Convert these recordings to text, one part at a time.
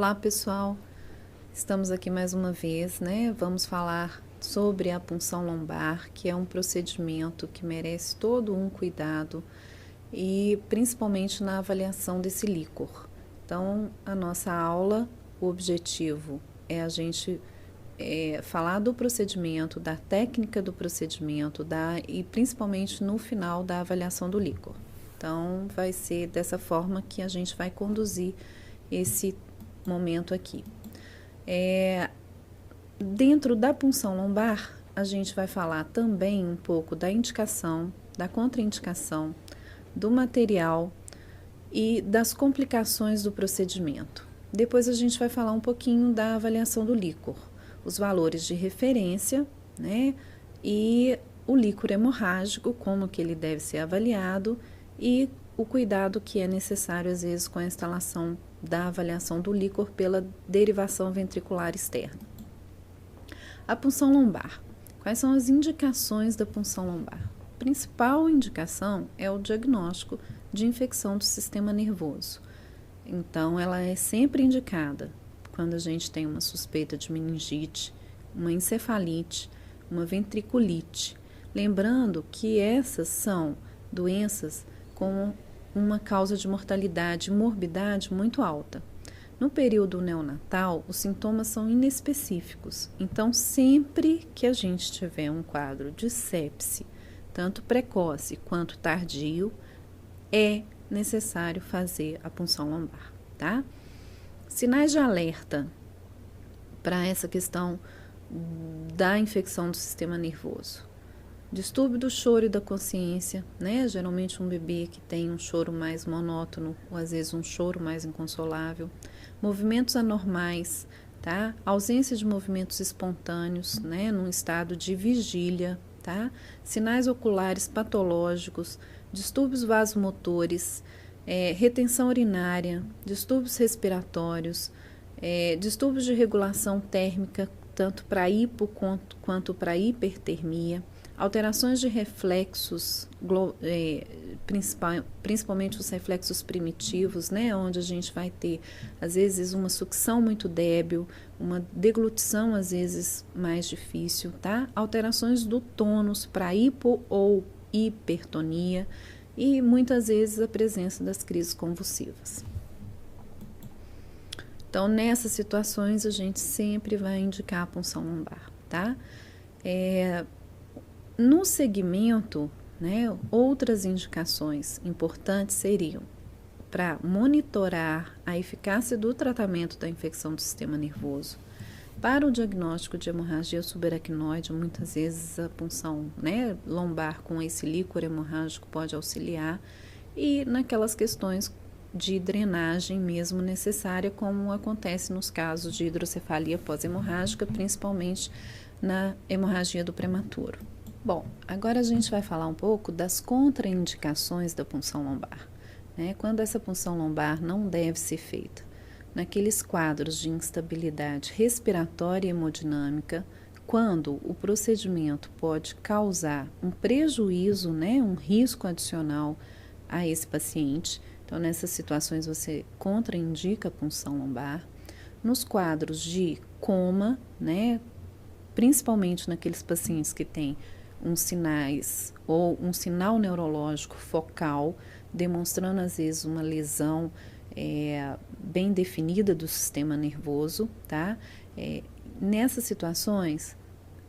Olá, pessoal. Estamos aqui mais uma vez, né? Vamos falar sobre a punção lombar, que é um procedimento que merece todo um cuidado e principalmente na avaliação desse líquor. Então, a nossa aula, o objetivo é a gente falar do procedimento, da técnica do procedimento, e principalmente no final da avaliação do líquor. Então, vai ser dessa forma que a gente vai conduzir esse momento aqui. Dentro da punção lombar, a gente vai falar também um pouco da indicação, da contraindicação, do material e das complicações do procedimento. Depois a gente vai falar um pouquinho da avaliação do líquor, os valores de referência, né? E o líquor hemorrágico, como que ele deve ser avaliado e o cuidado que é necessário às vezes com a instalação da avaliação do líquor pela derivação ventricular externa. A punção lombar. Quais são as indicações da punção lombar? A principal indicação é o diagnóstico de infecção do sistema nervoso. Então, ela é sempre indicada quando a gente tem uma suspeita de meningite, uma encefalite, uma ventriculite. Lembrando que essas são doenças com uma causa de mortalidade e morbidade muito alta. No período neonatal, os sintomas são inespecíficos, então sempre que a gente tiver um quadro de sepse, tanto precoce quanto tardio, é necessário fazer a punção lombar, tá? Sinais de alerta para essa questão da infecção do sistema nervoso. Distúrbio do choro e da consciência, né? Geralmente um bebê que tem um choro mais monótono ou às vezes um choro mais inconsolável. Movimentos anormais, tá? Ausência de movimentos espontâneos, né? Num estado de vigília, tá? Sinais oculares patológicos, distúrbios vasomotores, retenção urinária, distúrbios respiratórios, distúrbios de regulação térmica, tanto para hipo quanto para hipertermia. Alterações de reflexos, principalmente os reflexos primitivos, né, onde a gente vai ter, às vezes, uma sucção muito débil, uma deglutição, às vezes, mais difícil, tá? Alterações do tônus para hipo ou hipertonia e, muitas vezes, a presença das crises convulsivas. Então, nessas situações, a gente sempre vai indicar a punção lombar, tá? No segmento, né, outras indicações importantes seriam para monitorar a eficácia do tratamento da infecção do sistema nervoso. Para o diagnóstico de hemorragia subaracnoide, muitas vezes a punção, né, lombar com esse líquor hemorrágico pode auxiliar, e naquelas questões de drenagem mesmo necessária, como acontece nos casos de hidrocefalia pós-hemorrágica, principalmente na hemorragia do prematuro. Bom, agora a gente vai falar um pouco das contraindicações da punção lombar, né? Quando essa punção lombar não deve ser feita. Naqueles quadros de instabilidade respiratória e hemodinâmica, quando o procedimento pode causar um prejuízo, né, um risco adicional a esse paciente. Então, nessas situações, você contraindica a punção lombar. Nos quadros de coma, né, principalmente naqueles pacientes que têm sinais ou um sinal neurológico focal, demonstrando às vezes uma lesão bem definida do sistema nervoso, tá? Nessas situações,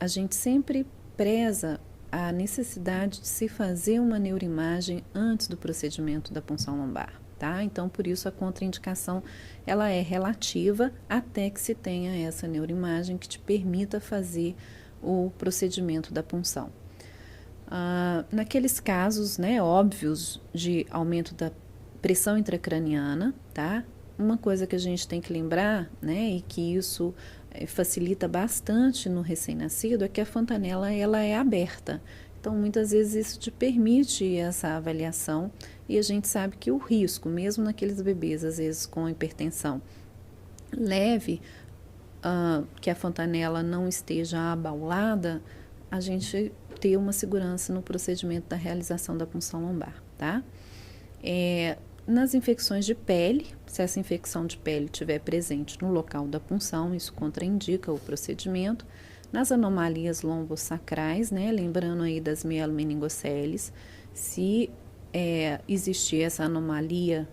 a gente sempre preza a necessidade de se fazer uma neuroimagem antes do procedimento da punção lombar, tá? Então, por isso a contraindicação ela é relativa até que se tenha essa neuroimagem que te permita fazer o procedimento da punção. Naqueles casos, né, óbvios de aumento da pressão intracraniana, tá? Uma coisa que a gente tem que lembrar, né, e que isso facilita bastante no recém-nascido, é que a fontanela ela é aberta. Então, muitas vezes isso te permite essa avaliação, e a gente sabe que o risco, mesmo naqueles bebês, às vezes com hipertensão leve, que a fontanela não esteja abaulada, a gente ter uma segurança no procedimento da realização da punção lombar, tá? Nas infecções de pele, se essa infecção de pele estiver presente no local da punção, isso contraindica o procedimento. Nas anomalias lombosacrais, né, lembrando aí das mielomeningoceles, se existir essa anomalia,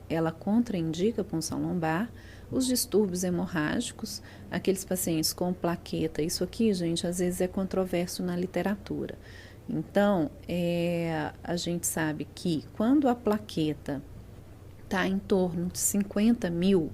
ela contraindica a punção lombar. Os distúrbios hemorrágicos, aqueles pacientes com plaqueta, isso aqui, gente, às vezes é controverso na literatura. Então, a gente sabe que quando a plaqueta está em torno de 50 mil,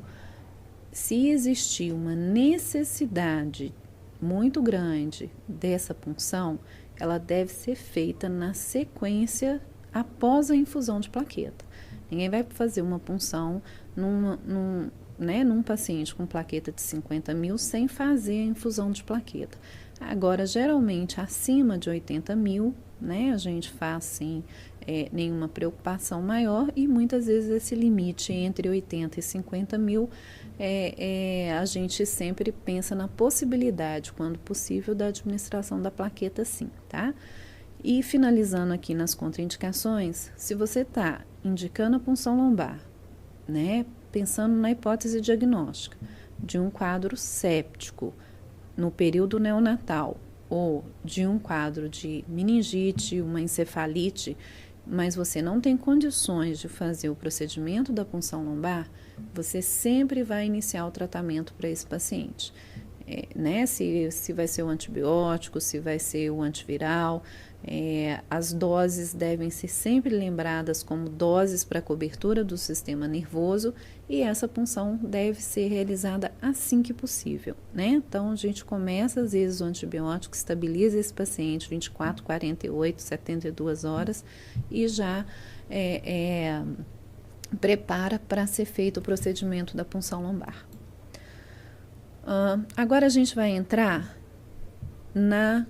se existir uma necessidade muito grande dessa punção, ela deve ser feita na sequência após a infusão de plaqueta. Ninguém vai fazer uma punção num paciente com plaqueta de 50 mil sem fazer a infusão de plaqueta. Agora, geralmente, acima de 80 mil, né, a gente faz sem nenhuma preocupação maior, e muitas vezes esse limite entre 80 e 50 mil, a gente sempre pensa na possibilidade, quando possível, da administração da plaqueta sim, tá? E finalizando aqui nas contraindicações, se você está indicando a punção lombar, né, pensando na hipótese diagnóstica de um quadro séptico no período neonatal ou de um quadro de meningite, uma encefalite, mas você não tem condições de fazer o procedimento da punção lombar, você sempre vai iniciar o tratamento para esse paciente. Né? Se vai ser o antibiótico, se vai ser o antiviral, as doses devem ser sempre lembradas como doses para cobertura do sistema nervoso, e essa punção deve ser realizada assim que possível, né? Então, a gente começa, às vezes, o antibiótico, estabiliza esse paciente 24, 48, 72 horas e já prepara para ser feito o procedimento da punção lombar. Agora a gente vai entrar na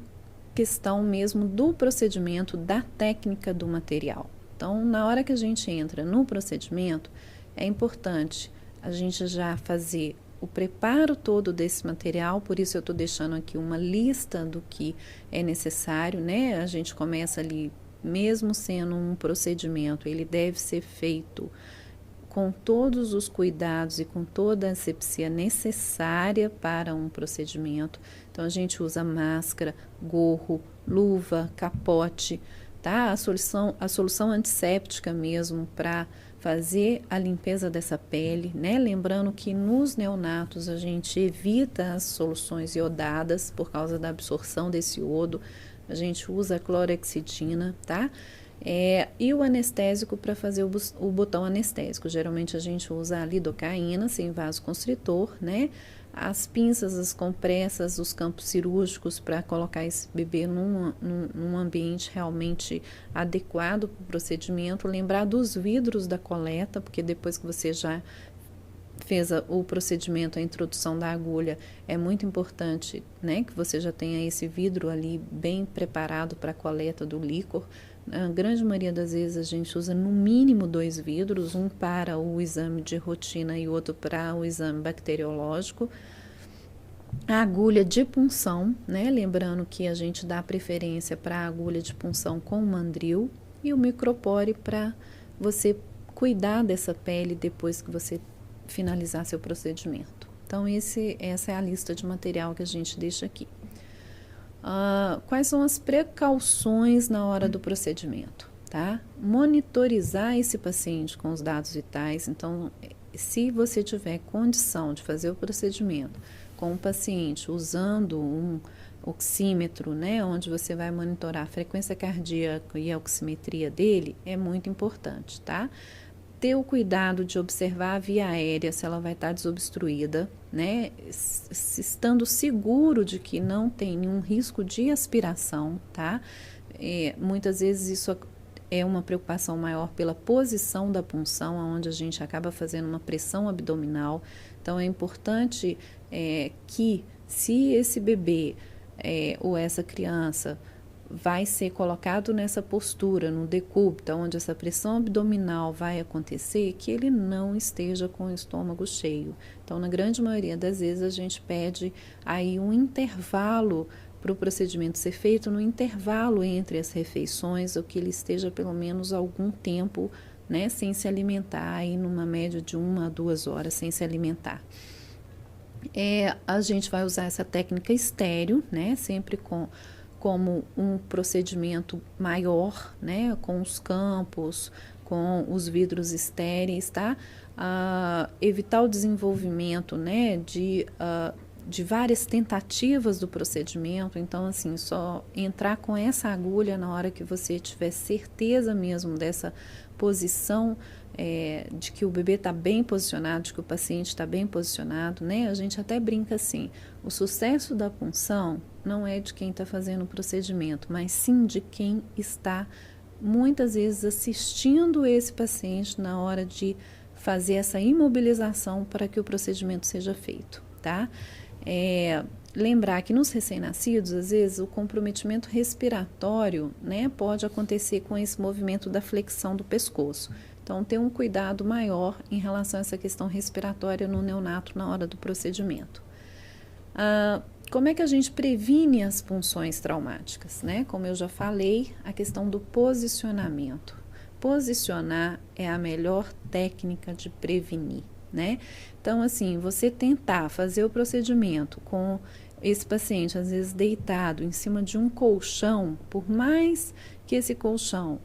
questão mesmo do procedimento, da técnica do material. Então, na hora que a gente entra no procedimento, é importante a gente já fazer o preparo todo desse material, por isso eu estou deixando aqui uma lista do que é necessário, né? A gente começa ali, mesmo sendo um procedimento, ele deve ser feito com todos os cuidados e com toda a asepsia necessária para um procedimento. Então, a gente usa máscara, gorro, luva, capote, tá? A solução antisséptica mesmo para fazer a limpeza dessa pele, né? Lembrando que nos neonatos a gente evita as soluções iodadas por causa da absorção desse iodo. A gente usa a clorexidina, tá? E o anestésico para fazer o botão anestésico. Geralmente a gente usa a lidocaína sem vasoconstritor, né? As pinças, as compressas, os campos cirúrgicos para colocar esse bebê num ambiente realmente adequado para o procedimento. Lembrar dos vidros da coleta, porque depois que você já fez o procedimento, a introdução da agulha, é muito importante, né, que você já tenha esse vidro ali bem preparado para a coleta do líquor. A grande maioria das vezes a gente usa no mínimo 2 vidros, um para o exame de rotina e outro para o exame bacteriológico. A agulha de punção, né, lembrando que a gente dá preferência para a agulha de punção com mandril, e o micropore para você cuidar dessa pele depois que você finalizar seu procedimento. Então, essa é a lista de material que a gente deixa aqui. Quais são as precauções na hora do procedimento, tá? Monitorizar esse paciente com os dados vitais. Então, se você tiver condição de fazer o procedimento com o paciente usando um oxímetro, né, onde você vai monitorar a frequência cardíaca e a oximetria dele, é muito importante, tá? Ter o cuidado de observar a via aérea, se ela vai estar desobstruída, né? Estando seguro de que não tem nenhum risco de aspiração, tá? Muitas vezes isso é uma preocupação maior pela posição da punção, onde a gente acaba fazendo uma pressão abdominal. Então, é importante que, se esse bebê ou essa criança vai ser colocado nessa postura, no decúbito, onde essa pressão abdominal vai acontecer, que ele não esteja com o estômago cheio. Então, na grande maioria das vezes, a gente pede aí um intervalo para o procedimento ser feito, no intervalo entre as refeições, ou que ele esteja pelo menos algum tempo né, sem se alimentar, aí numa média de 1 a 2 horas sem se alimentar. A gente vai usar essa técnica estéreo, né, sempre como um procedimento maior, né, com os campos, com os vidros estéreis, tá? Evitar o desenvolvimento, né, de várias tentativas do procedimento. Então, assim, só entrar com essa agulha na hora que você tiver certeza mesmo dessa posição, de que o bebê está bem posicionado, de que o paciente está bem posicionado, né? A gente até brinca assim, o sucesso da punção não é de quem está fazendo o procedimento, mas sim de quem está muitas vezes assistindo esse paciente na hora de fazer essa imobilização para que o procedimento seja feito, tá? Lembrar que nos recém-nascidos, às vezes, o comprometimento respiratório, né, pode acontecer com esse movimento da flexão do pescoço. Então, ter um cuidado maior em relação a essa questão respiratória no neonato na hora do procedimento. Como é que a gente previne as punções traumáticas, né? Como eu já falei, a questão do posicionamento. Posicionar é a melhor técnica de prevenir, né? Então, assim, você tentar fazer o procedimento com esse paciente, às vezes deitado em cima de um colchão, por mais que esse colchão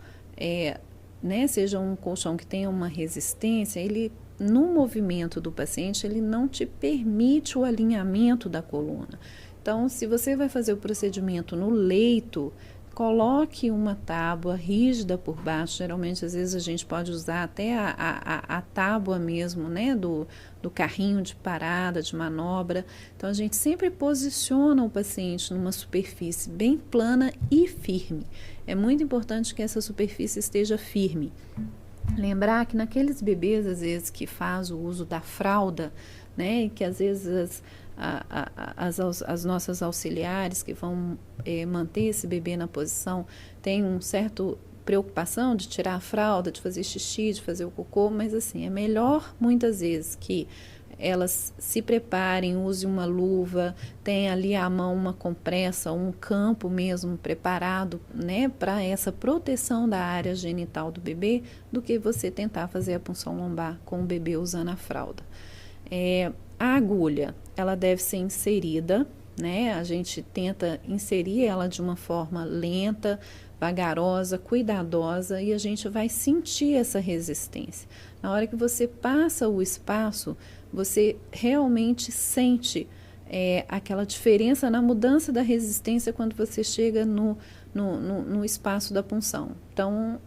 né, seja um colchão que tenha uma resistência, ele, no movimento do paciente, ele não te permite o alinhamento da coluna. Então, se você vai fazer o procedimento no leito, coloque uma tábua rígida por baixo. Geralmente, às vezes, a gente pode usar até a tábua mesmo, né, do carrinho de parada, de manobra. Então, a gente sempre posiciona o paciente numa superfície bem plana e firme. É muito importante que essa superfície esteja firme. Lembrar que naqueles bebês, às vezes, que faz o uso da fralda, né, que às vezes as nossas auxiliares que vão manter esse bebê na posição têm um certo preocupação de tirar a fralda, de fazer xixi, de fazer o cocô, mas assim, é melhor muitas vezes que elas se preparem, usem uma luva, tenha ali à mão uma compressa, um campo mesmo preparado, né, para essa proteção da área genital do bebê, do que você tentar fazer a punção lombar com o bebê usando a fralda. A agulha, ela deve ser inserida, né? A gente tenta inserir ela de uma forma lenta, vagarosa, cuidadosa, e a gente vai sentir essa resistência. Na hora que você passa o espaço, você realmente sente aquela diferença na mudança da resistência quando você chega no espaço da punção. Então,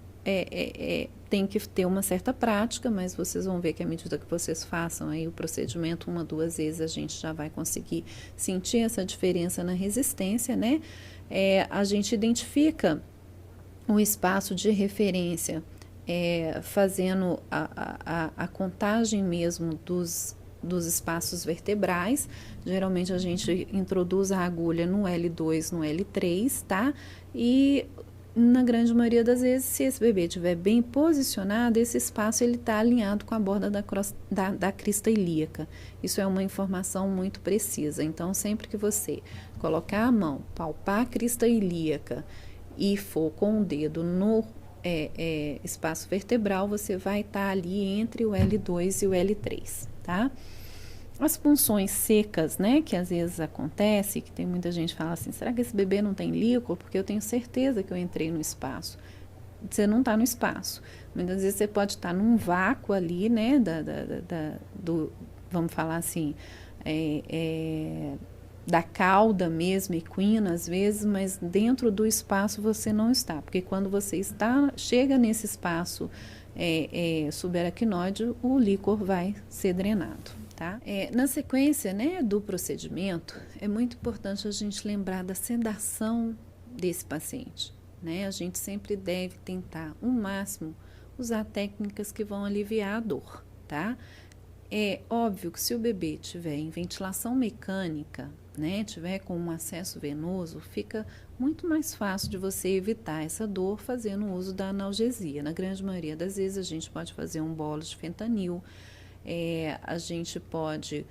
tem que ter uma certa prática, mas vocês vão ver que à medida que vocês façam aí o procedimento 1 a 2 vezes, a gente já vai conseguir sentir essa diferença na resistência, né? A gente identifica um espaço de referência, fazendo a contagem mesmo dos espaços vertebrais. Geralmente a gente introduz a agulha no L2, no L3, tá? E na grande maioria das vezes, se esse bebê estiver bem posicionado, esse espaço ele está alinhado com a borda da crista ilíaca. Isso é uma informação muito precisa. Então, sempre que você colocar a mão, palpar a crista ilíaca e for com o dedo no espaço vertebral, você vai estar ali entre o L2 e o L3, tá? As punções secas, né, que às vezes acontece, que tem muita gente que fala assim, será que esse bebê não tem líquor? Porque eu tenho certeza que eu entrei no espaço. Você não está no espaço. Muitas vezes você pode estar num vácuo ali, né, vamos falar assim, da cauda mesmo, equina às vezes, mas dentro do espaço você não está. Porque quando você chega nesse espaço subaracnoide, o líquor vai ser drenado. Tá? Na sequência, né, do procedimento, é muito importante a gente lembrar da sedação desse paciente, né? A gente sempre deve tentar, o máximo, usar técnicas que vão aliviar a dor, tá? É óbvio que se o bebê tiver em ventilação mecânica, né, tiver com um acesso venoso, fica muito mais fácil de você evitar essa dor fazendo o uso da analgesia. Na grande maioria das vezes, a gente pode fazer um bolo de fentanil, a gente pode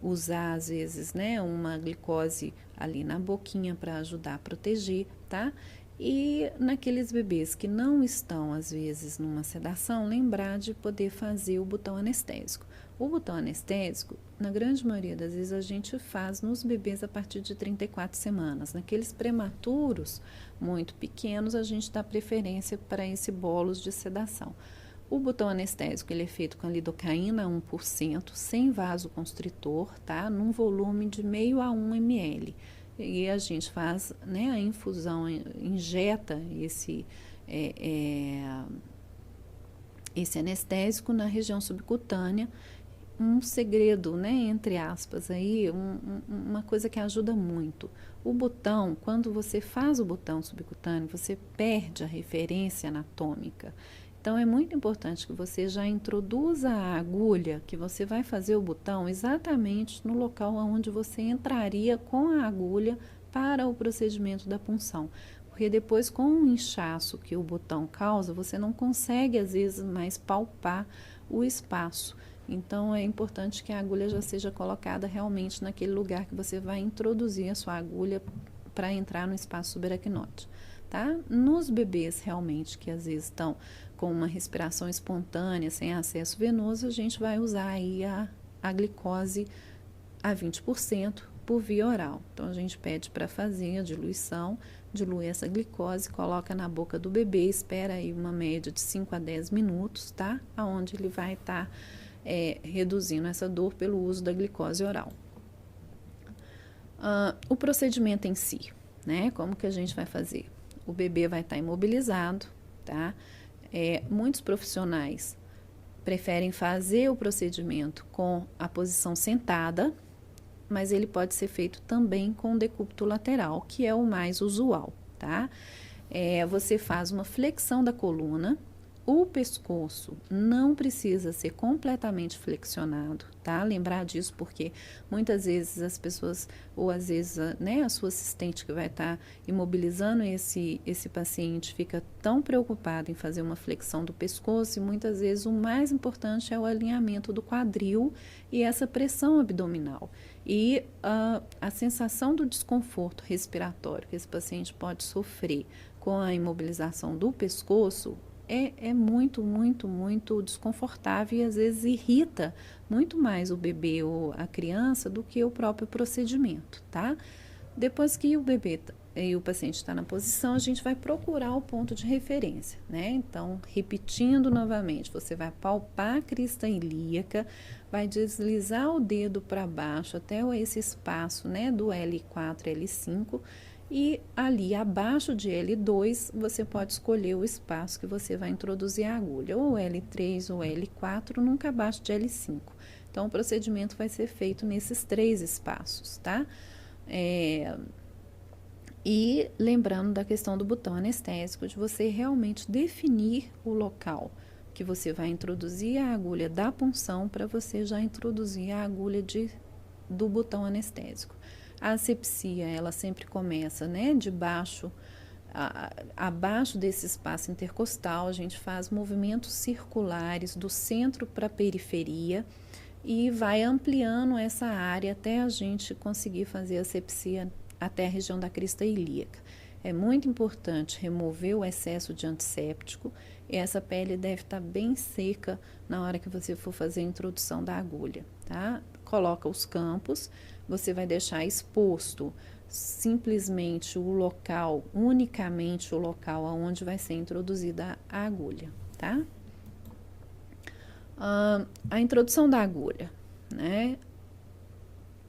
usar, às vezes, né, uma glicose ali na boquinha para ajudar a proteger, tá? E naqueles bebês que não estão, às vezes, numa sedação, lembrar de poder fazer o botão anestésico. O botão anestésico, na grande maioria das vezes, a gente faz nos bebês a partir de 34 semanas. Naqueles prematuros muito pequenos, a gente dá preferência para esse bolos de sedação. O botão anestésico ele é feito com a lidocaína 1%, sem vasoconstritor, tá? Num volume de meio a 1 ml. E a gente faz, né, a infusão, injeta esse anestésico na região subcutânea. Um segredo, né, entre aspas, aí, uma coisa que ajuda muito. O botão, quando você faz o botão subcutâneo, você perde a referência anatômica. Então, é muito importante que você já introduza a agulha, que você vai fazer o botão exatamente no local onde você entraria com a agulha para o procedimento da punção. Porque depois, com o inchaço que o botão causa, você não consegue, às vezes, mais palpar o espaço. Então, é importante que a agulha já seja colocada realmente naquele lugar que você vai introduzir a sua agulha para entrar no espaço subaracnóide. Tá? Nos bebês realmente que às vezes estão com uma respiração espontânea, sem acesso venoso, a gente vai usar aí a glicose a 20% por via oral. Então, a gente pede para fazer a diluição, dilui essa glicose, coloca na boca do bebê, espera aí uma média de 5 a 10 minutos, tá? Onde ele vai estar reduzindo essa dor pelo uso da glicose oral. O procedimento em si, né? Como que a gente vai fazer? O bebê vai estar imobilizado, tá? Muitos profissionais preferem fazer o procedimento com a posição sentada, mas ele pode ser feito também com decúbito lateral, que é o mais usual, tá? Você faz uma flexão da coluna. O pescoço não precisa ser completamente flexionado, tá? Lembrar disso porque muitas vezes as pessoas, ou às vezes, né, a sua assistente que vai estar imobilizando esse paciente fica tão preocupada em fazer uma flexão do pescoço e muitas vezes o mais importante é o alinhamento do quadril e essa pressão abdominal. E a sensação do desconforto respiratório que esse paciente pode sofrer com a imobilização do pescoço é muito, muito, muito desconfortável e às vezes irrita muito mais o bebê ou a criança do que o próprio procedimento, tá? Depois que o bebê e o paciente está na posição, a gente vai procurar o ponto de referência, né? Então, repetindo novamente, você vai palpar a crista ilíaca, vai deslizar o dedo para baixo até esse espaço, né, do L4, L5, e ali abaixo de L2 você pode escolher o espaço que você vai introduzir a agulha, ou L3 ou L4, nunca abaixo de L5. Então, o procedimento vai ser feito nesses 3 espaços, tá? E lembrando da questão do botão anestésico, de você realmente definir o local que você vai introduzir a agulha da punção para você já introduzir a agulha do botão anestésico. A asepsia, ela sempre começa, né, de baixo, abaixo desse espaço intercostal, a gente faz movimentos circulares do centro para a periferia e vai ampliando essa área até a gente conseguir fazer a asepsia até a região da crista ilíaca. É muito importante remover o excesso de antisséptico e essa pele deve estar bem seca na hora que você for fazer a introdução da agulha, tá? Coloca os campos, você vai deixar exposto simplesmente o local, unicamente o local onde vai ser introduzida a agulha, tá? A introdução da agulha, né?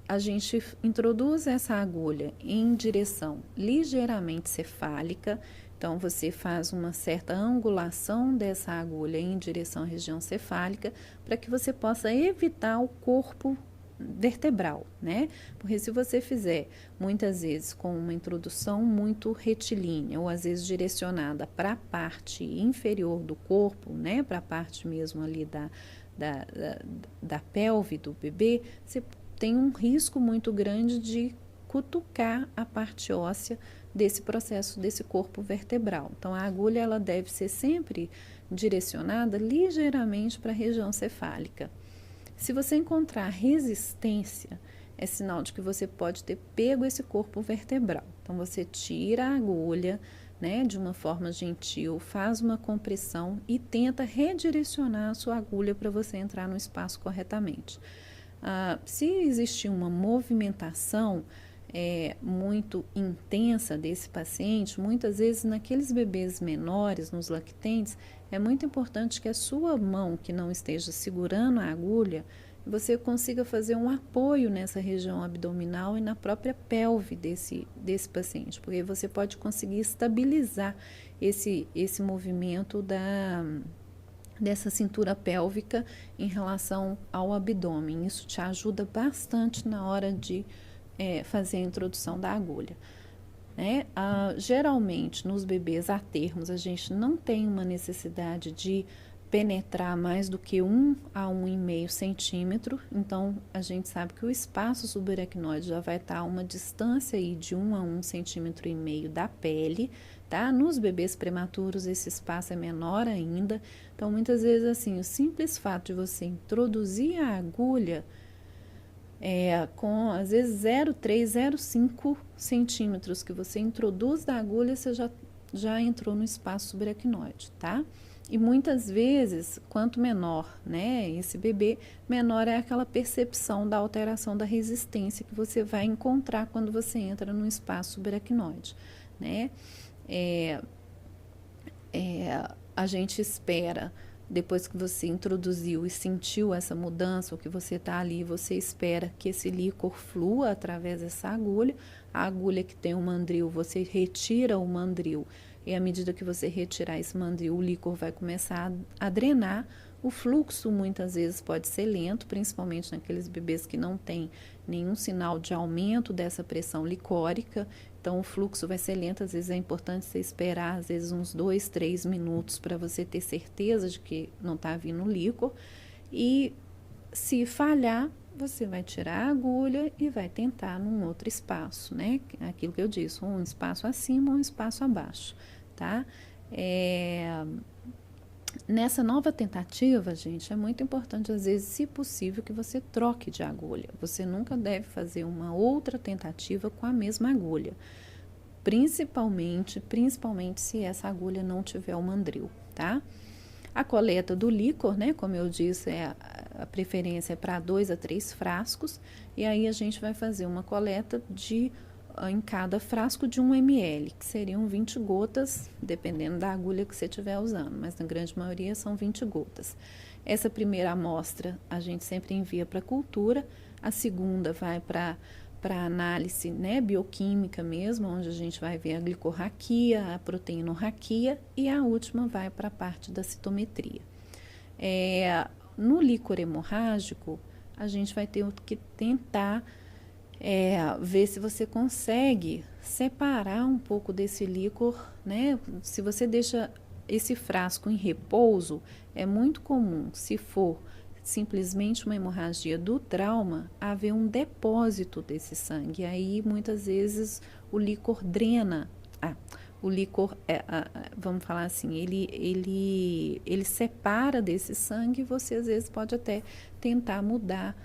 A gente introduz essa agulha em direção ligeiramente cefálica, então você faz uma certa angulação dessa agulha em direção à região cefálica para que você possa evitar o corpo vertebral, né? Porque se você fizer muitas vezes com uma introdução muito retilínea ou às vezes direcionada para a parte inferior do corpo, né? Para a parte mesmo ali da pelve do bebê, você tem um risco muito grande de cutucar a parte óssea desse processo, desse corpo vertebral. Então, a agulha ela deve ser sempre direcionada ligeiramente para a região cefálica. Se você encontrar resistência, é sinal de que você pode ter pego esse corpo vertebral. Então, você tira a agulha, né, de uma forma gentil, faz uma compressão e tenta redirecionar a sua agulha para você entrar no espaço corretamente. Se existir uma movimentação muito intensa desse paciente, muitas vezes naqueles bebês menores, nos lactentes, é muito importante que a sua mão que não esteja segurando a agulha, você consiga fazer um apoio nessa região abdominal e na própria pelve desse paciente, porque você pode conseguir estabilizar esse movimento dessa cintura pélvica em relação ao abdômen. Isso te ajuda bastante na hora de fazer a introdução da agulha. Geralmente, nos bebês a termos, a gente não tem uma necessidade de penetrar mais do que 1 a 1,5 centímetro, então a gente sabe que o espaço subaracnoide já vai estar a uma distância aí de 1 a 1,5 centímetro da pele, tá? Nos bebês prematuros esse espaço é menor ainda, então muitas vezes assim, o simples fato de você introduzir a agulha com às vezes 0,3, 0,5 centímetros que você introduz da agulha, você já entrou no espaço subaracnoide, tá? E muitas vezes, quanto menor, né, esse bebê, menor é aquela percepção da alteração da resistência que você vai encontrar quando você entra no espaço subaracnoide, né? A gente espera, depois que você introduziu e sentiu essa mudança, ou que você está ali, você espera que esse líquor flua através dessa agulha. A agulha que tem o mandril, você retira o mandril. E à medida que você retirar esse mandril, o líquor vai começar a drenar. O fluxo muitas vezes pode ser lento, principalmente naqueles bebês que não têm nenhum sinal de aumento dessa pressão licórica. Então o fluxo vai ser lento, às vezes é importante você esperar, às vezes uns 2, 3 minutos para você ter certeza de que não está vindo líquor. E se falhar, você vai tirar a agulha e vai tentar num outro espaço, né? Aquilo que eu disse, um espaço acima, um espaço abaixo, tá? Nessa nova tentativa, gente, é muito importante, às vezes, se possível, que você troque de agulha. Você nunca deve fazer uma outra tentativa com a mesma agulha, principalmente se essa agulha não tiver o mandril, tá? A coleta do líquor, né, como eu disse, a preferência é para 2 a 3 frascos, e aí a gente vai fazer uma coleta em cada frasco de 1 ml, que seriam 20 gotas, dependendo da agulha que você estiver usando, mas na grande maioria são 20 gotas. Essa primeira amostra a gente sempre envia para cultura, a segunda vai para análise, né, bioquímica mesmo, onde a gente vai ver a glicorraquia, a proteinorraquia, e a última vai para a parte da citometria. No líquor hemorrágico, a gente vai ter que tentar ver se você consegue separar um pouco desse líquor, né? Se você deixa esse frasco em repouso, é muito comum, se for simplesmente uma hemorragia do trauma, haver um depósito desse sangue. Aí, muitas vezes, o líquor drena. O líquor, vamos falar assim, ele separa desse sangue, e você, às vezes, pode até tentar mudar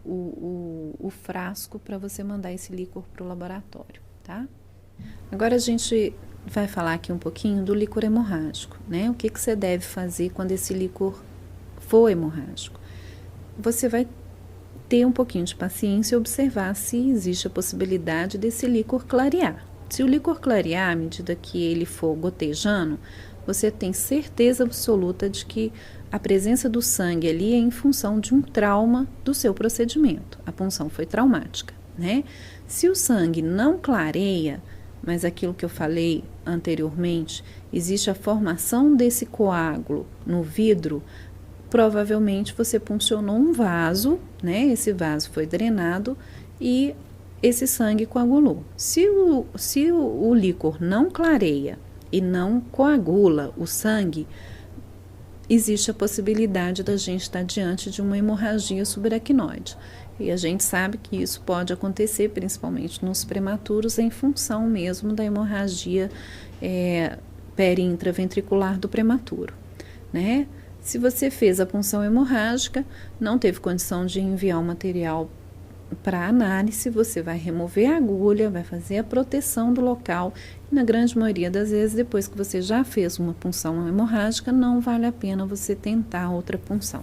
o frasco para você mandar esse líquor para o laboratório, tá? Agora a gente vai falar aqui um pouquinho do líquor hemorrágico, né? O que você deve fazer quando esse líquor for hemorrágico? Você vai ter um pouquinho de paciência e observar se existe a possibilidade desse líquor clarear. Se o líquor clarear, à medida que ele for gotejando, você tem certeza absoluta de que a presença do sangue ali é em função de um trauma do seu procedimento. A punção foi traumática, né? Se o sangue não clareia, mas aquilo que eu falei anteriormente, existe a formação desse coágulo no vidro, provavelmente você puncionou um vaso, né? Esse vaso foi drenado e esse sangue coagulou. Se o líquor não clareia e não coagula o sangue, existe a possibilidade da gente estar diante de uma hemorragia subaracnoide. E a gente sabe que isso pode acontecer, principalmente nos prematuros, em função mesmo da hemorragia peri-intraventricular do prematuro, né? Se você fez a punção hemorrágica, não teve condição de enviar o material para análise, você vai remover a agulha, vai fazer a proteção do local. E na grande maioria das vezes, depois que você já fez uma punção hemorrágica, não vale a pena você tentar outra punção.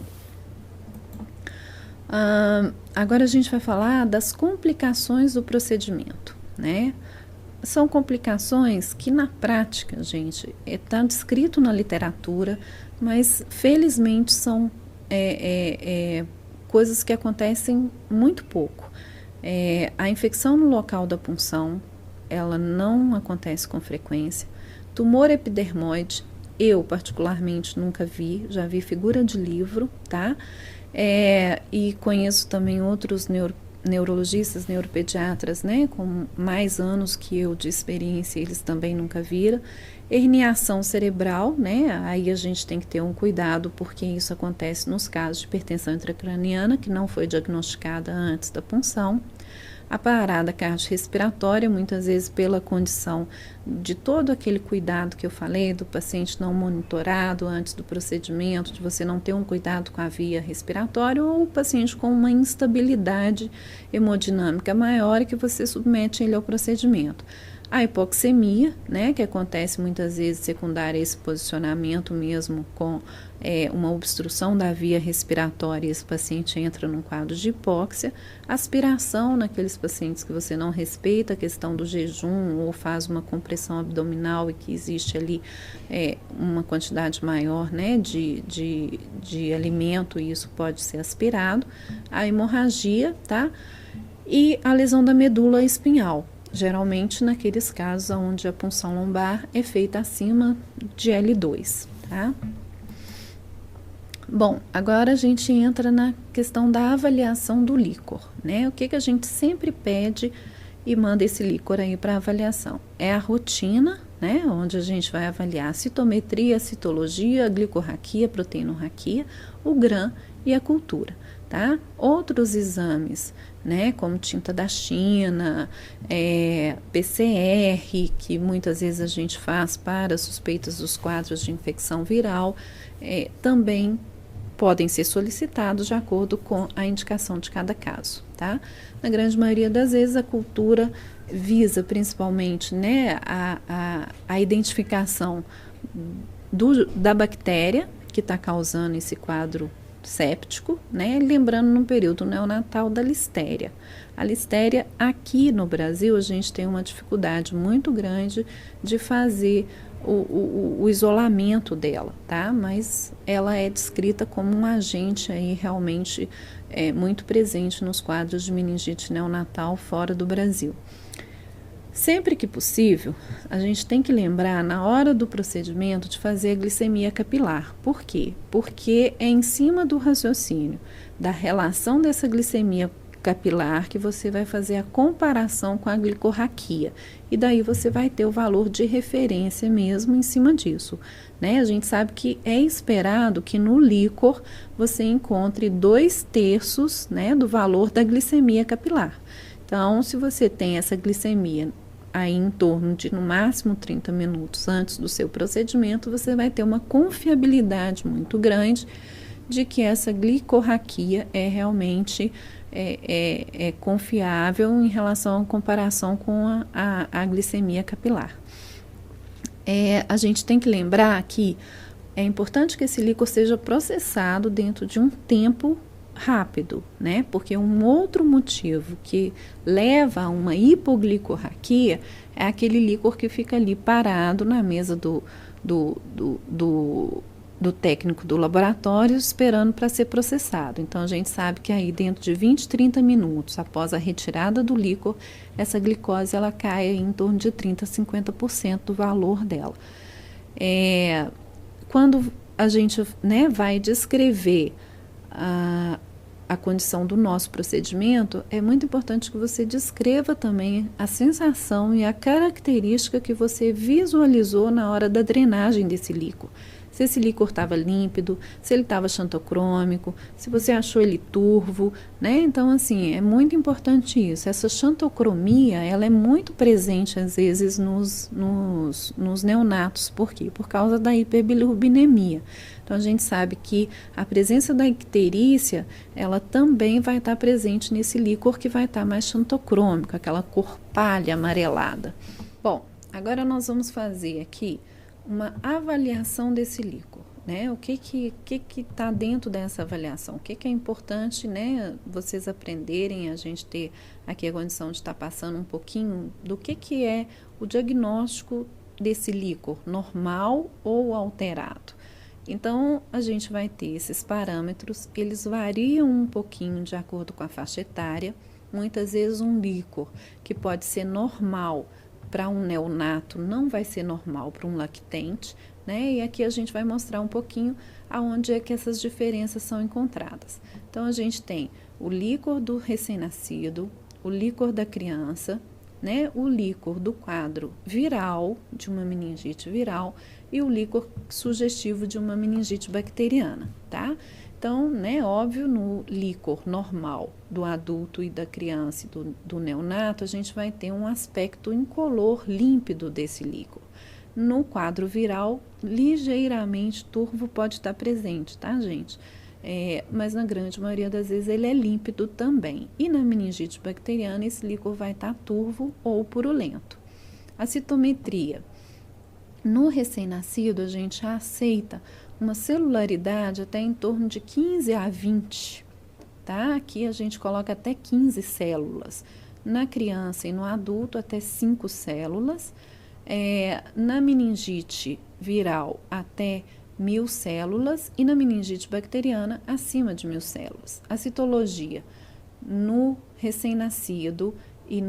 Agora a gente vai falar das complicações do procedimento, né? São complicações que na prática, gente, está descrito na literatura, mas felizmente são coisas que acontecem muito pouco. A infecção no local da punção, ela não acontece com frequência. Tumor epidermoide, eu particularmente nunca vi, já vi figura de livro, tá? E conheço também outros neurologistas, neuropediatras, né, com mais anos que eu de experiência, eles também nunca viram. Herniação cerebral, né, aí a gente tem que ter um cuidado, porque isso acontece nos casos de hipertensão intracraniana, que não foi diagnosticada antes da punção. A parada cardiorrespiratória, muitas vezes pela condição de todo aquele cuidado que eu falei, do paciente não monitorado antes do procedimento, de você não ter um cuidado com a via respiratória, ou o paciente com uma instabilidade hemodinâmica maior e que você submete ele ao procedimento. A hipoxemia, né, que acontece muitas vezes secundária a esse posicionamento mesmo com uma obstrução da via respiratória, esse paciente entra num quadro de hipóxia. Aspiração naqueles pacientes que você não respeita a questão do jejum ou faz uma compressão abdominal e que existe ali uma quantidade maior, né, de alimento, e isso pode ser aspirado. A hemorragia, tá? E a lesão da medula espinhal. Geralmente naqueles casos onde a punção lombar é feita acima de L2, tá? Bom, agora a gente entra na questão da avaliação do líquor, né? O que a gente sempre pede e manda esse líquor aí para avaliação? É a rotina, né? Onde a gente vai avaliar a citometria, a citologia, a glicorraquia, a proteinorraquia, o GRAM e a cultura, tá? Outros exames, né, como tinta da China, PCR, que muitas vezes a gente faz para suspeitas dos quadros de infecção viral, também podem ser solicitados de acordo com a indicação de cada caso, tá? Na grande maioria das vezes a cultura visa principalmente, né, a identificação da bactéria que está causando esse quadro séptico, né? Lembrando no período neonatal da listéria. A listéria aqui no Brasil a gente tem uma dificuldade muito grande de fazer o isolamento dela, tá? Mas ela é descrita como um agente aí realmente muito presente nos quadros de meningite neonatal fora do Brasil. Sempre que possível, a gente tem que lembrar na hora do procedimento de fazer a glicemia capilar. Por quê? Porque é em cima do raciocínio da relação dessa glicemia capilar que você vai fazer a comparação com a glicorraquia. E daí você vai ter o valor de referência mesmo em cima disso, né? A gente sabe que é esperado que no líquor você encontre 2/3, né, do valor da glicemia capilar. Então, se você tem essa glicemia aí em torno de no máximo 30 minutos antes do seu procedimento, você vai ter uma confiabilidade muito grande de que essa glicorraquia é realmente confiável em relação à comparação com a glicemia capilar. A gente tem que lembrar que é importante que esse líquor seja processado dentro de um tempo rápido, né? Porque um outro motivo que leva a uma hipoglicorraquia é aquele líquor que fica ali parado na mesa do técnico do laboratório esperando para ser processado. Então a gente sabe que aí dentro de 20, 30 minutos após a retirada do líquor, essa glicose ela cai em torno de 30 a 50% do valor dela. Quando a gente, né, vai descrever a condição do nosso procedimento, é muito importante que você descreva também a sensação e a característica que você visualizou na hora da drenagem desse líquor. se esse líquor estava límpido, se ele estava xantocrômico, se você achou ele turvo, né? Então, assim, é muito importante isso. Essa xantocromia, ela é muito presente, às vezes, nos neonatos. Por quê? Por causa da hiperbilirubinemia. Então, a gente sabe que a presença da icterícia, ela também vai estar presente nesse líquor que vai estar mais xantocrômico, aquela cor palha amarelada. Bom, agora nós vamos fazer aqui uma avaliação desse líquor, né? O que está dentro dessa avaliação? O que é importante, né, vocês aprenderem, a gente ter aqui a condição de estar passando um pouquinho do que é o diagnóstico desse líquor, normal ou alterado. Então, a gente vai ter esses parâmetros, eles variam um pouquinho de acordo com a faixa etária. Muitas vezes um líquor que pode ser normal para um neonato não vai ser normal para um lactente, né? E aqui a gente vai mostrar um pouquinho aonde é que essas diferenças são encontradas. Então, a gente tem o líquor do recém-nascido, o líquor da criança, né? O líquor do quadro viral, de uma meningite viral, e o líquor sugestivo de uma meningite bacteriana, tá? Então, né, óbvio, no líquor normal do adulto e da criança e do neonato, a gente vai ter um aspecto incolor límpido desse líquor. No quadro viral, ligeiramente turvo pode estar presente, tá, gente? Mas na grande maioria das vezes ele é límpido também. E na meningite bacteriana, esse líquor vai estar turvo ou purulento. A citometria. No recém-nascido, a gente aceita uma celularidade até em torno de 15 a 20, tá? Aqui a gente coloca até 15 células. Na criança e no adulto, até 5 células. Na meningite viral, até 1.000 células e na meningite bacteriana, acima de 1.000 células. A citologia no recém-nascido e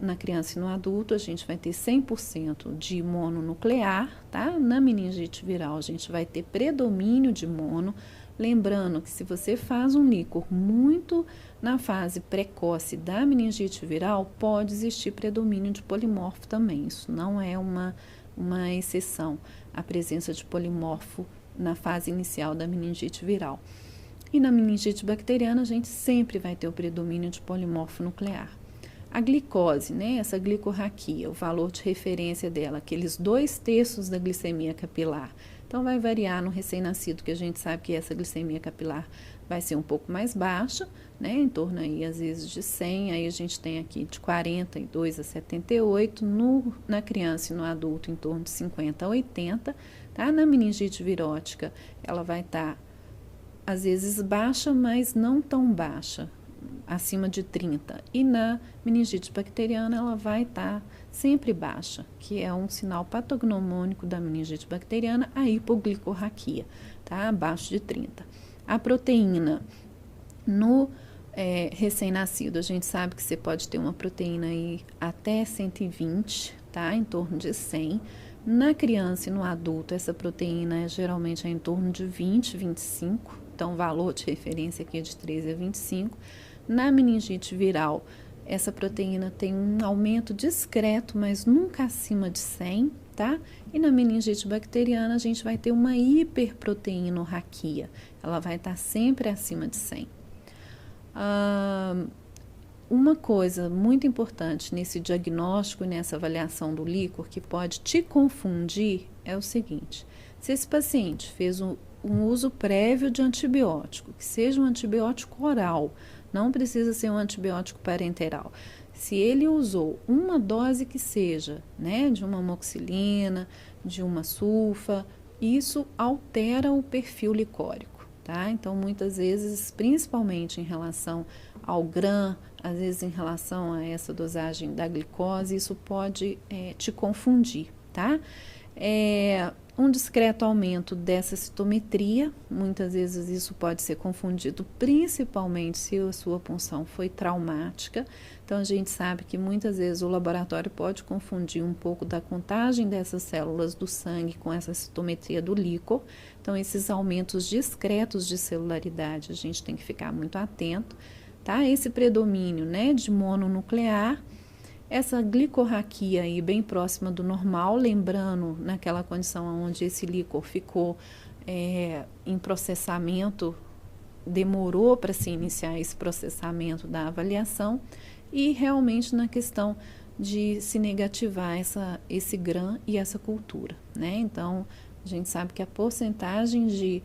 na criança e no adulto, a gente vai ter 100% de mononuclear, tá? Na meningite viral, a gente vai ter predomínio de mono. Lembrando que se você faz um líquor muito na fase precoce da meningite viral, pode existir predomínio de polimorfo também. Isso não é uma exceção, a presença de polimorfo na fase inicial da meningite viral. E na meningite bacteriana, a gente sempre vai ter o predomínio de polimorfo nuclear. A glicose, né, essa glicorraquia, o valor de referência dela, aqueles 2/3 da glicemia capilar. Então, vai variar no recém-nascido, que a gente sabe que essa glicemia capilar vai ser um pouco mais baixa, né, em torno aí, às vezes, de 100, aí a gente tem aqui de 42 a 78, na criança e no adulto, em torno de 50 a 80, tá? Na meningite virótica, ela vai estar, às vezes, baixa, mas não tão baixa, acima de 30. E na meningite bacteriana, ela vai estar sempre baixa, que é um sinal patognomônico da meningite bacteriana, a hipoglicorraquia, tá? Abaixo de 30. A proteína no recém-nascido, a gente sabe que você pode ter uma proteína aí até 120, tá? Em torno de 100. Na criança e no adulto, essa proteína geralmente é em torno de 20, 25. Então, o valor de referência aqui é de 13 a 25. Na meningite viral, essa proteína tem um aumento discreto, mas nunca acima de 100, tá? E na meningite bacteriana, a gente vai ter uma hiperproteinorraquia. Ela vai estar sempre acima de 100. Uma coisa muito importante nesse diagnóstico e nessa avaliação do líquor que pode te confundir é o seguinte: se esse paciente fez um uso prévio de antibiótico, que seja um antibiótico oral, não precisa ser um antibiótico parenteral. Se ele usou uma dose que seja, né, de uma amoxicilina, de uma sulfa, isso altera o perfil licórico, tá? Então, muitas vezes, principalmente em relação ao GRAM, às vezes em relação a essa dosagem da glicose, isso pode te confundir, tá? Um discreto aumento dessa citometria, muitas vezes isso pode ser confundido, principalmente se a sua punção foi traumática. Então, a gente sabe que muitas vezes o laboratório pode confundir um pouco da contagem dessas células do sangue com essa citometria do líquor. Então, esses aumentos discretos de celularidade, a gente tem que ficar muito atento, tá? Esse predomínio, né, de mononuclear essa glicorraquia aí bem próxima do normal, lembrando naquela condição onde esse líquor ficou em processamento, demorou para se iniciar esse processamento da avaliação, e realmente na questão de se negativar esse GRAM e essa cultura, né? Então, a gente sabe que a porcentagem de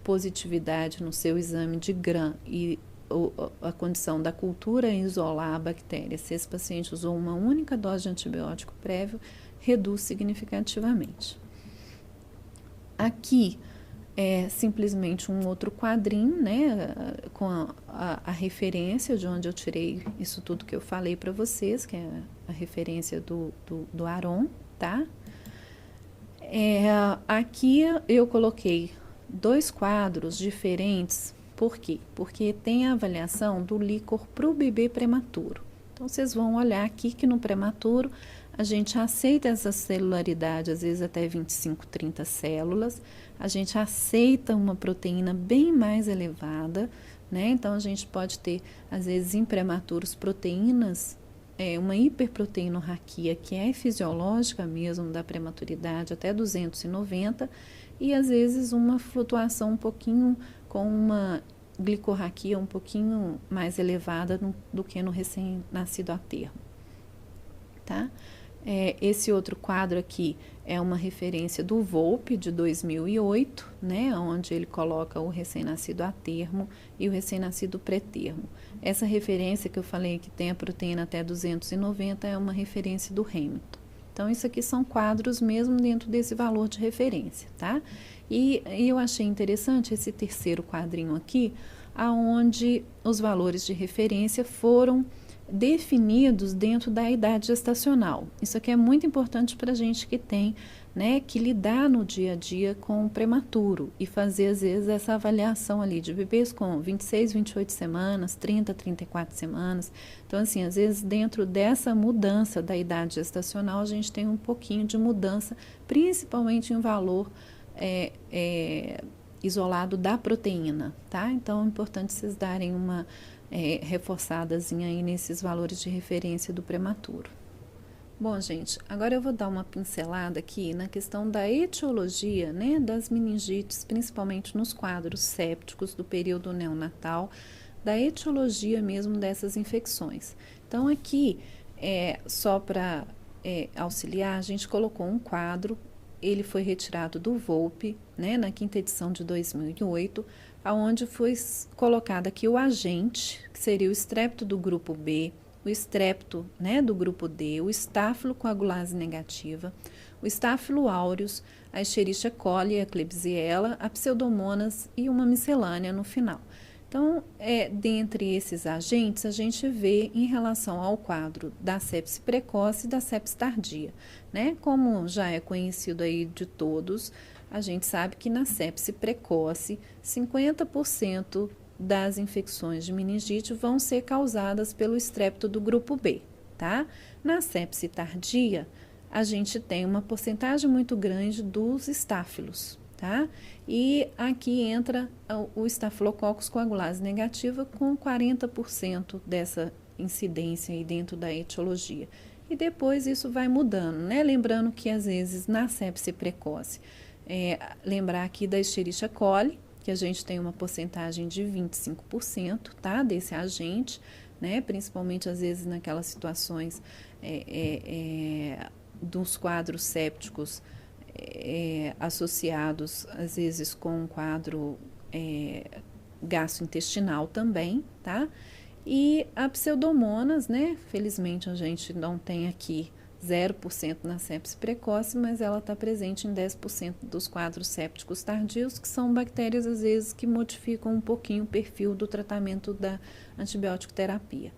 positividade no seu exame de GRAM e a condição da cultura em isolar a bactéria, se esse paciente usou uma única dose de antibiótico prévio, reduz significativamente. Aqui é simplesmente um outro quadrinho, né, com a referência de onde eu tirei isso tudo que eu falei para vocês, que é a referência do Aron, tá? Aqui eu coloquei 2 quadros diferentes. Por quê? Porque tem a avaliação do líquor para o bebê prematuro. Então, vocês vão olhar aqui que no prematuro a gente aceita essa celularidade, às vezes até 25, 30 células. A gente aceita uma proteína bem mais elevada, né? Então, a gente pode ter, às vezes, em prematuros, proteínas, uma hiperproteinorraquia que é fisiológica mesmo da prematuridade, até 290, e às vezes uma flutuação um pouquinho com uma glicorraquia um pouquinho mais elevada do que no recém-nascido a termo, tá? Esse outro quadro aqui é uma referência do Volpe de 2008, né, onde ele coloca o recém-nascido a termo e o recém-nascido pré-termo. Essa referência que eu falei que tem a proteína até 290 é uma referência do Hamilton. Então, isso aqui são quadros mesmo dentro desse valor de referência, tá? E eu achei interessante esse terceiro quadrinho aqui, aonde os valores de referência foram definidos dentro da idade gestacional. Isso aqui é muito importante para a gente que tem, né, que lidar no dia a dia com o prematuro e fazer, às vezes, essa avaliação ali de bebês com 26, 28 semanas, 30, 34 semanas. Então, assim, às vezes, dentro dessa mudança da idade gestacional, a gente tem um pouquinho de mudança, principalmente em valor isolado da proteína, tá? Então, é importante vocês darem uma reforçadazinha aí nesses valores de referência do prematuro. Bom, gente, agora eu vou dar uma pincelada aqui na questão da etiologia, né, das meningites, principalmente nos quadros sépticos do período neonatal, da etiologia mesmo dessas infecções. Então, aqui, só para auxiliar, a gente colocou um quadro, ele foi retirado do Volpe, né, na 5ª edição de 2008, aonde foi colocado aqui o agente, que seria o estrepto do grupo B, o estrepto, né, do grupo D, o estáfilo coagulase negativa, o estáfilo aureus, a Escherichia coli, a Klebsiella, a Pseudomonas e uma miscelânea no final. Então, dentre esses agentes, a gente vê em relação ao quadro da sepse precoce e da sepse tardia, né? Como já é conhecido aí de todos, a gente sabe que na sepse precoce, 50% das infecções de meningite vão ser causadas pelo estrepto do grupo B, tá? Na sepse tardia, a gente tem uma porcentagem muito grande dos estáfilos, tá? E aqui entra o Staphylococcus coagulase negativa com 40% dessa incidência aí dentro da etiologia. E depois isso vai mudando, né? Lembrando que às vezes na sepse precoce, lembrar aqui da Escherichia coli, que a gente tem uma porcentagem de 25%, tá? Desse agente, né? Principalmente às vezes naquelas situações dos quadros sépticos associados às vezes com um quadro gastrointestinal também, tá? E a Pseudomonas, né? Felizmente a gente não tem aqui 0% na sepse precoce, mas ela está presente em 10% dos quadros sépticos tardios, que são bactérias às vezes que modificam um pouquinho o perfil do tratamento da antibiótico terapia.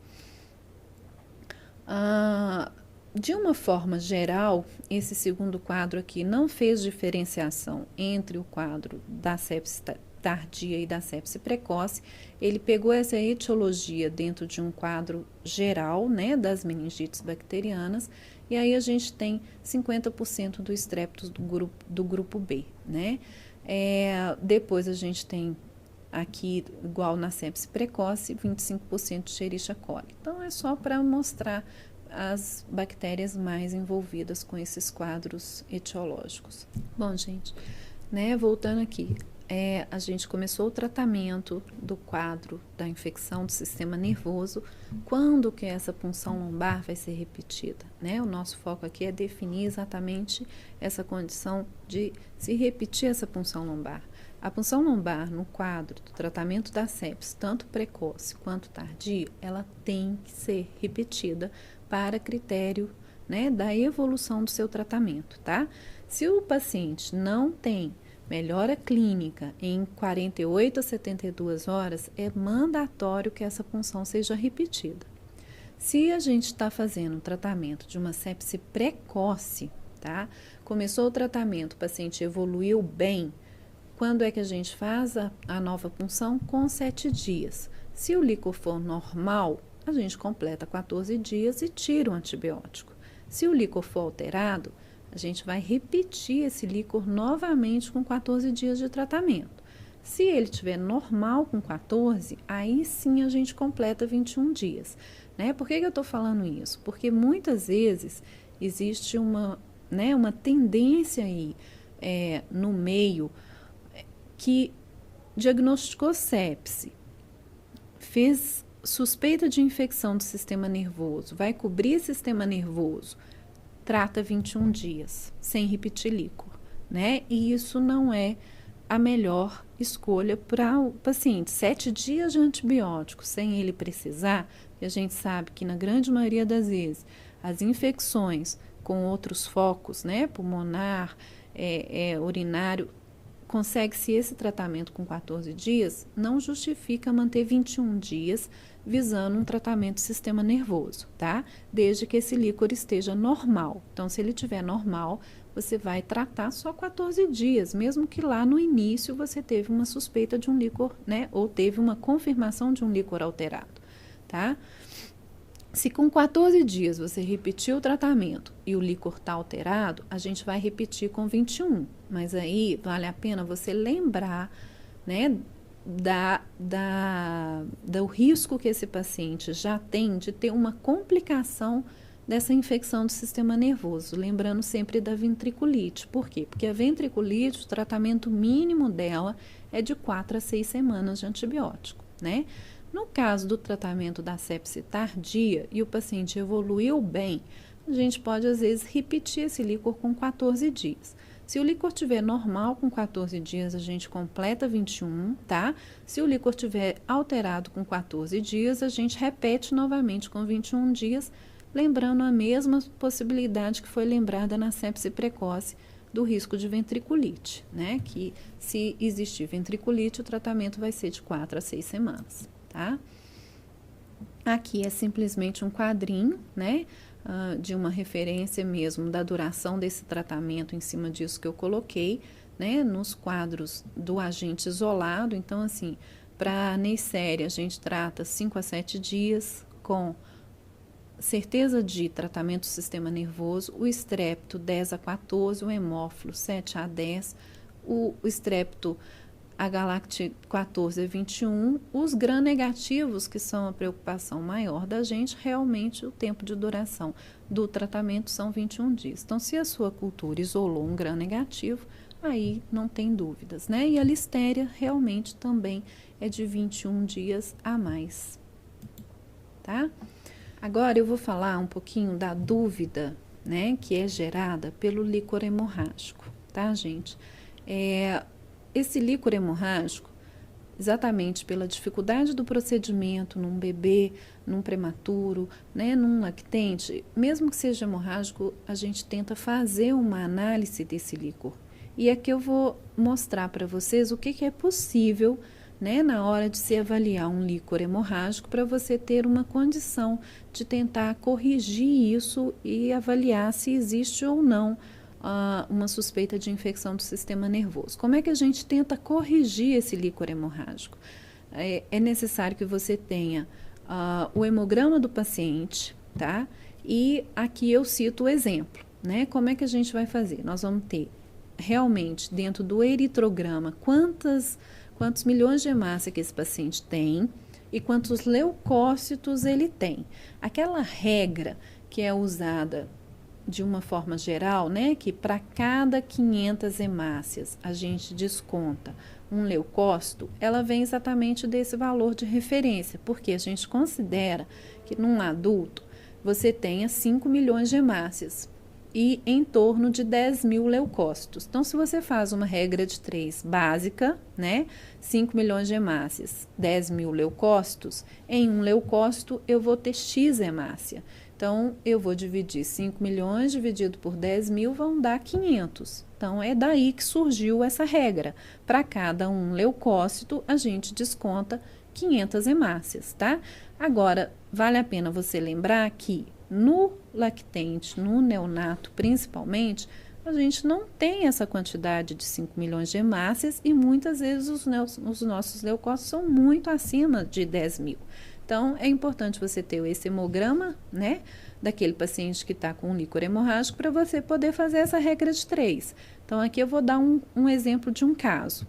De uma forma geral, esse segundo quadro aqui não fez diferenciação entre o quadro da sepse tardia e da sepse precoce. Ele pegou essa etiologia dentro de um quadro geral, né, das meningites bacterianas, e aí a gente tem 50% do estreptos do grupo B, né? Depois a gente tem aqui, igual na sepse precoce, 25% de Escherichia coli. Então, é só para mostrar as bactérias mais envolvidas com esses quadros etiológicos. Bom, gente, né, voltando aqui, a gente começou o tratamento do quadro da infecção do sistema nervoso. Quando que essa punção lombar vai ser repetida, né? O nosso foco aqui é definir exatamente essa condição de se repetir essa punção lombar. A punção lombar no quadro do tratamento da sepse, tanto precoce quanto tardia, ela tem que ser repetida para critério, né, da evolução do seu tratamento, tá? Se o paciente não tem melhora clínica em 48 a 72 horas, é mandatório que essa punção seja repetida. Se a gente está fazendo um tratamento de uma sepse precoce, tá? Começou o tratamento, o paciente evoluiu bem, quando é que a gente faz a nova punção? Com 7 dias. Se o líquor for normal, a gente completa 14 dias e tira o antibiótico. Se o líquor for alterado, a gente vai repetir esse líquor novamente com 14 dias de tratamento. Se ele estiver normal com 14, aí sim a gente completa 21 dias. Né? Por que eu estou falando isso? Porque muitas vezes existe uma tendência aí no meio que diagnosticou sepse, fez suspeita de infecção do sistema nervoso, vai cobrir o sistema nervoso, trata 21 dias, sem repetir líquor, né? E isso não é a melhor escolha para o paciente. 7 dias de antibiótico sem ele precisar, e a gente sabe que na grande maioria das vezes as infecções com outros focos, né, pulmonar, urinário, consegue-se esse tratamento com 14 dias, não justifica manter 21 dias visando um tratamento do sistema nervoso, tá? Desde que esse líquor esteja normal. Então, se ele estiver normal, você vai tratar só 14 dias, mesmo que lá no início você teve uma suspeita de um líquor, né? Ou teve uma confirmação de um líquor alterado, tá? Se com 14 dias você repetir o tratamento e o líquor está alterado, a gente vai repetir com 21. Mas aí vale a pena você lembrar, né, do risco que esse paciente já tem de ter uma complicação dessa infecção do sistema nervoso. Lembrando sempre da ventriculite. Por quê? Porque a ventriculite, o tratamento mínimo dela é de 4 a 6 semanas de antibiótico, né? No caso do tratamento da sepse tardia e o paciente evoluiu bem, a gente pode às vezes repetir esse líquor com 14 dias. Se o líquor estiver normal com 14 dias, a gente completa 21, tá? Se o líquor estiver alterado com 14 dias, a gente repete novamente com 21 dias, lembrando a mesma possibilidade que foi lembrada na sepse precoce do risco de ventriculite, né? Que se existir ventriculite, o tratamento vai ser de 4 a 6 semanas. Tá? Aqui é simplesmente um quadrinho, né, de uma referência mesmo da duração desse tratamento em cima disso que eu coloquei, né, nos quadros do agente isolado. Então, assim, para a Neisseria, a gente trata 5 a 7 dias com certeza de tratamento do sistema nervoso, o estrépito 10 a 14, o hemófilo 7 a 10, o estrépito a Galacti 14 a 21, os gram-negativos, que são a preocupação maior da gente, realmente o tempo de duração do tratamento são 21 dias. Então, se a sua cultura isolou um gram-negativo, aí não tem dúvidas, né? E a listéria realmente também é de 21 dias a mais, tá? Agora eu vou falar um pouquinho da dúvida, né, que é gerada pelo líquor hemorrágico, tá, gente? Esse líquor hemorrágico, exatamente pela dificuldade do procedimento num bebê, num prematuro, né, num lactente, mesmo que seja hemorrágico, a gente tenta fazer uma análise desse líquor. E aqui eu vou mostrar para vocês o que é possível, né, na hora de se avaliar um líquor hemorrágico, para você ter uma condição de tentar corrigir isso e avaliar se existe ou não uma suspeita de infecção do sistema nervoso. Como é que a gente tenta corrigir esse líquor hemorrágico? É necessário que você tenha o hemograma do paciente, tá? E aqui eu cito o exemplo, né? Como é que a gente vai fazer? Nós vamos ter realmente dentro do eritrograma quantos milhões de hemácia que esse paciente tem e quantos leucócitos ele tem. Aquela regra que é usada de uma forma geral, né, que para cada 500 hemácias a gente desconta um leucócito, ela vem exatamente desse valor de referência, porque a gente considera que num adulto você tenha 5 milhões de hemácias e em torno de 10 mil leucócitos. Então, se você faz uma regra de 3 básica, né, 5 milhões de hemácias, 10 mil leucócitos, em um leucócito eu vou ter X hemácia. Então, eu vou dividir 5 milhões dividido por 10 mil, vão dar 500. Então, é daí que surgiu essa regra. Para cada um leucócito, a gente desconta 500 hemácias, tá? Agora, vale a pena você lembrar que no lactente, no neonato principalmente, a gente não tem essa quantidade de 5 milhões de hemácias e muitas vezes os nossos leucócitos são muito acima de 10 mil. Então, é importante você ter esse hemograma, né, daquele paciente que está com um líquor hemorrágico para você poder fazer essa regra de 3. Então, aqui eu vou dar um exemplo de um caso.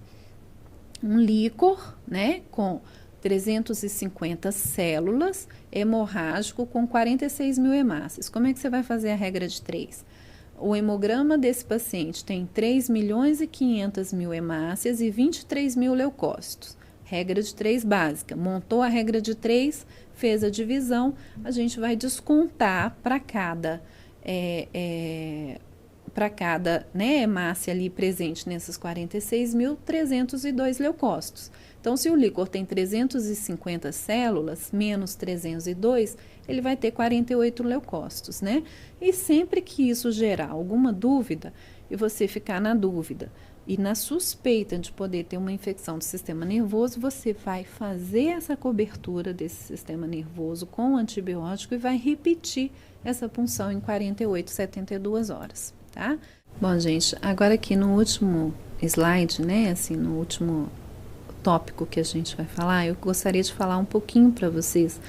Um líquor, né, com 350 células, hemorrágico com 46 mil hemácias. Como é que você vai fazer a regra de 3? O hemograma desse paciente tem 3 milhões e 500 mil hemácias e 23 mil leucócitos. Regra de 3 básica. Montou a regra de 3, fez a divisão, a gente vai descontar para cada né, hemácia ali presente nessas 46 mil, 302 leucócitos. Então, se o líquor tem 350 células, menos 302, ele vai ter 48 leucócitos, né? E sempre que isso gerar alguma dúvida, e você ficar na dúvida, e na suspeita de poder ter uma infecção do sistema nervoso, você vai fazer essa cobertura desse sistema nervoso com antibiótico e vai repetir essa punção em 48, 72 horas, tá? Bom, gente, agora aqui no último slide, né, assim, no último tópico que a gente vai falar, eu gostaria de falar um pouquinho para vocês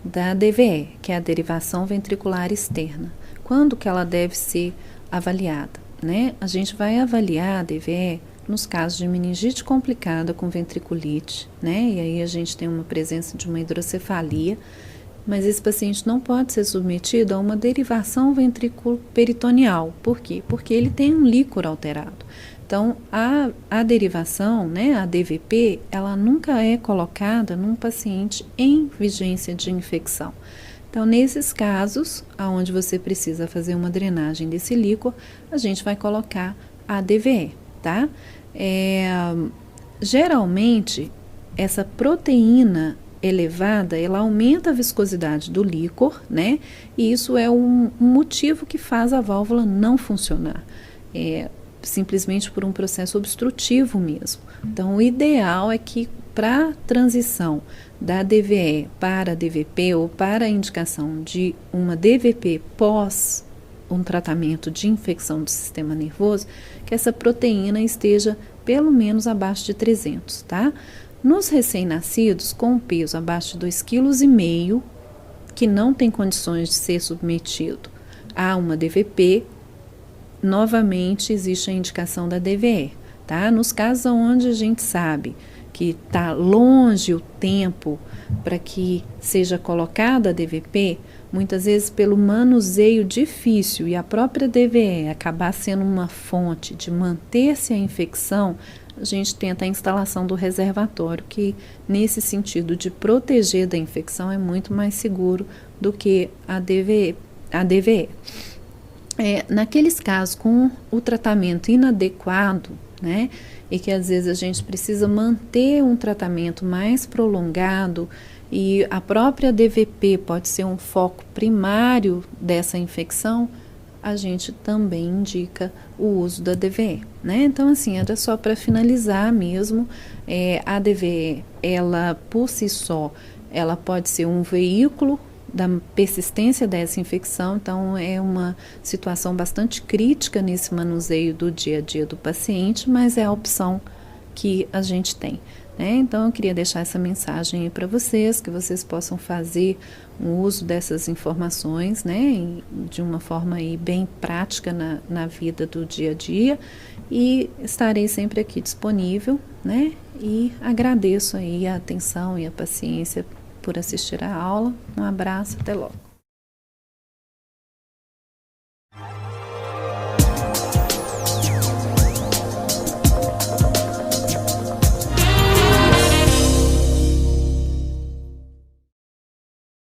da DVE, que é a derivação ventricular externa. Quando que ela deve ser avaliada, né? A gente vai avaliar a DVE nos casos de meningite complicada com ventriculite, né? E aí a gente tem uma presença de uma hidrocefalia, mas esse paciente não pode ser submetido a uma derivação ventriculoperitoneal. Por quê? Porque ele tem um líquor alterado. Então, a derivação, né, a DVP, ela nunca é colocada num paciente em vigência de infecção. Então, nesses casos, onde você precisa fazer uma drenagem desse líquor, a gente vai colocar a DVE, tá? Geralmente, essa proteína elevada, ela aumenta a viscosidade do líquor, né? E isso é um motivo que faz a válvula não funcionar. Simplesmente por um processo obstrutivo mesmo. Então, o ideal é que para a transição da DVE para a DVP ou para a indicação de uma DVP pós um tratamento de infecção do sistema nervoso, que essa proteína esteja pelo menos abaixo de 300, tá? Nos recém-nascidos com peso abaixo de 2,5 kg, que não tem condições de ser submetido a uma DVP, novamente existe a indicação da DVE, tá? Nos casos onde a gente sabe que está longe o tempo para que seja colocada a DVP, muitas vezes pelo manuseio difícil e a própria DVE acabar sendo uma fonte de manter-se a infecção, a gente tenta a instalação do reservatório, que nesse sentido de proteger da infecção é muito mais seguro do que a DVE. Naqueles casos com o tratamento inadequado, né, e que às vezes a gente precisa manter um tratamento mais prolongado e a própria DVP pode ser um foco primário dessa infecção, a gente também indica o uso da DVE, né? Então, assim, era só para finalizar mesmo, a DVE, ela por si só, ela pode ser um veículo da persistência dessa infecção, então é uma situação bastante crítica nesse manuseio do dia a dia do paciente, mas é a opção que a gente tem, né? Então eu queria deixar essa mensagem aí para vocês, que vocês possam fazer o uso dessas informações, né, de uma forma aí bem prática na vida do dia a dia, e estarei sempre aqui disponível, né, e agradeço aí a atenção e a paciência por assistir a aula. Um abraço, até logo.